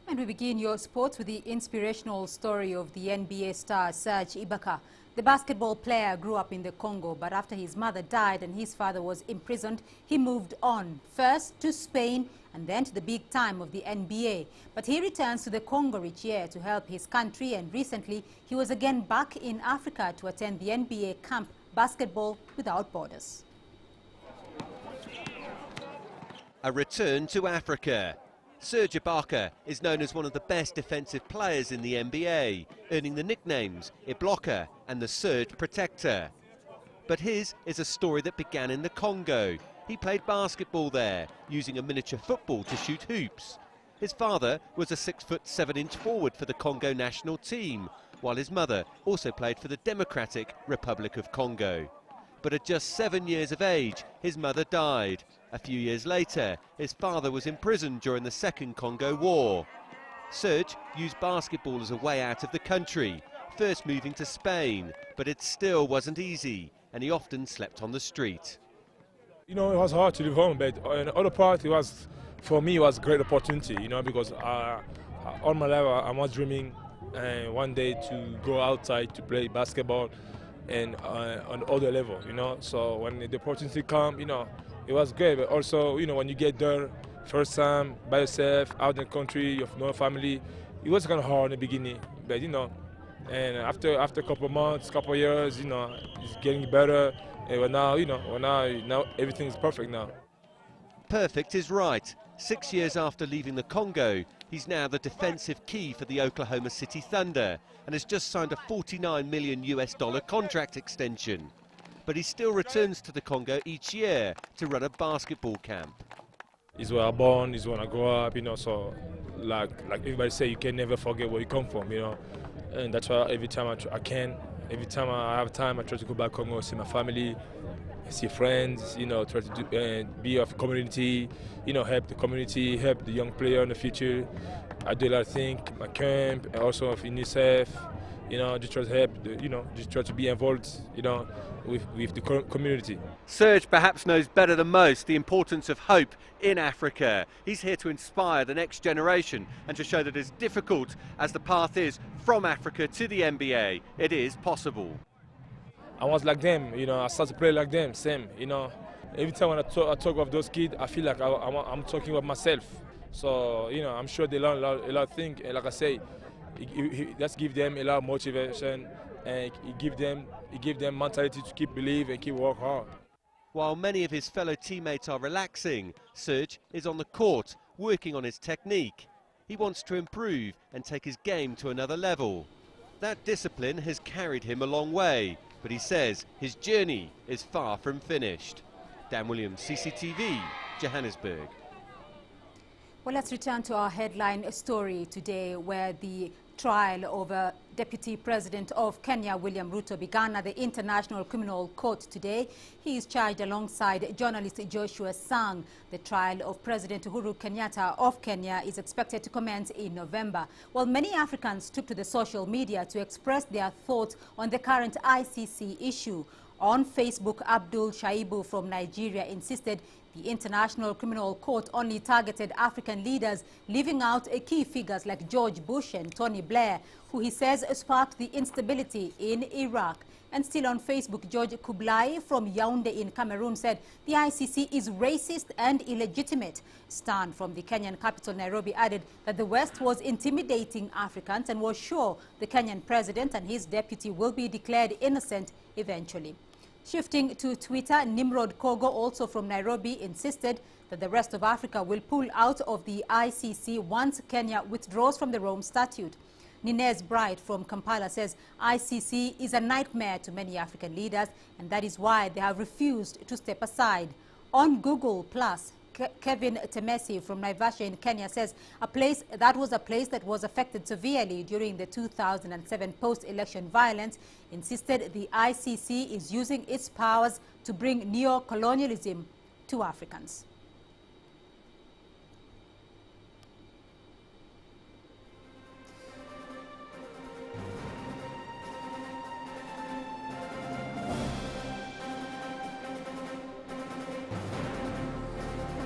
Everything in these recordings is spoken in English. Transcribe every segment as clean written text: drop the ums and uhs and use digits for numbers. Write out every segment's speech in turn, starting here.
And we begin your sports with the inspirational story of the NBA star Serge Ibaka. The basketball player grew up in the Congo, but after his mother died and his father was imprisoned, he moved on, first to Spain and then to the big time of the NBA. But he returns to the Congo each year to help his country, and recently he was again back in Africa to attend the NBA camp Basketball Without Borders. A return to Africa. Serge Ibaka is known as one of the best defensive players in the NBA, earning the nicknames Iblocker and the Surge Protector. But his is a story that began in the Congo. He played basketball there, using a miniature football to shoot hoops. His father was a 6'7" forward for the Congo national team, while his mother also played for the Democratic Republic of Congo. But at just 7 years of age, his mother died. A few years later, his father was imprisoned during the Second Congo War. Serge used basketball as a way out of the country, first moving to Spain, but it still wasn't easy, and he often slept on the street. You know, it was hard to leave home, but on the other part, for me, it was a great opportunity, you know, because all my life I was dreaming one day to go outside to play basketball and on other level, you know. So when the opportunity come, you know, it was great. But also, you know, when you get there, first time by yourself, out in the country, you have no family, it was kind of hard in the beginning. But you know, and after a couple of months, couple of years, you know, it's getting better. And now, you know, now everything is perfect now. Perfect is right. 6 years after leaving the Congo, he's now the defensive key for the Oklahoma City Thunder and has just signed a $49 million contract extension. But he still returns to the Congo each year to run a basketball camp. It's where I'm born, it's where I grow up, you know, so like everybody say, you can never forget where you come from, you know. And that's why every time every time I have time, I try to go back Congo, see my family, see friends, you know, try to be of community, you know, help the community, help the young player in the future. I do a lot of things, my camp, and also of UNICEF, you know, just try to help, just try to be involved, you know, with the community. Serge perhaps knows better than most the importance of hope in Africa. He's here to inspire the next generation and to show that as difficult as the path is from Africa to the NBA, it is possible. I was like them, you know, I started to play like them, same, you know. Every time when I talk of those kids, I feel like I'm talking about myself. So, you know, I'm sure they learn a lot of things, and like I say, let's give them a lot of motivation, and it give them mentality to keep believe and keep work hard. While many of his fellow teammates are relaxing, Serge is on the court, working on his technique. He wants to improve and take his game to another level. That discipline has carried him a long way, but he says his journey is far from finished. Dan Williams, CCTV, Johannesburg. Well, let's return to our headline story today, where the trial over Deputy President of Kenya, William Ruto, began at the International Criminal Court today. He is charged alongside journalist Joshua Sang. The trial of President Uhuru Kenyatta of Kenya is expected to commence in November. Well, many Africans took to the social media to express their thoughts on the current ICC issue. On Facebook, Abdul Shaibu from Nigeria insisted the International Criminal Court only targeted African leaders, leaving out key figures like George Bush and Tony Blair, who he says sparked the instability in Iraq. And still on Facebook, George Kublai from Yaoundé in Cameroon said the ICC is racist and illegitimate. Stan from the Kenyan capital, Nairobi, added that the West was intimidating Africans and was sure the Kenyan president and his deputy will be declared innocent eventually. Shifting to Twitter, Nimrod Kogo, also from Nairobi, insisted that the rest of Africa will pull out of the ICC once Kenya withdraws from the Rome Statute. Ninez Bright from Kampala says ICC is a nightmare to many African leaders, and that is why they have refused to step aside. On Google Plus, Kevin Temesi from Naivasha in Kenya says a place that was affected severely during the 2007 post-election violence insisted the ICC is using its powers to bring neo-colonialism to Africans.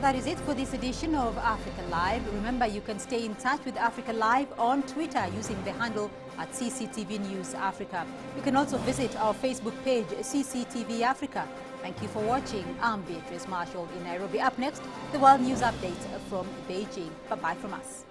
that is it for this edition of Africa Live. Remember, you can stay in touch with Africa Live on Twitter using the handle at CCTV News Africa. You can also visit our Facebook page, CCTV Africa. Thank you for watching. I'm Beatrice Marshall in Nairobi. Up next, the World News Update from Beijing. Bye-bye from us.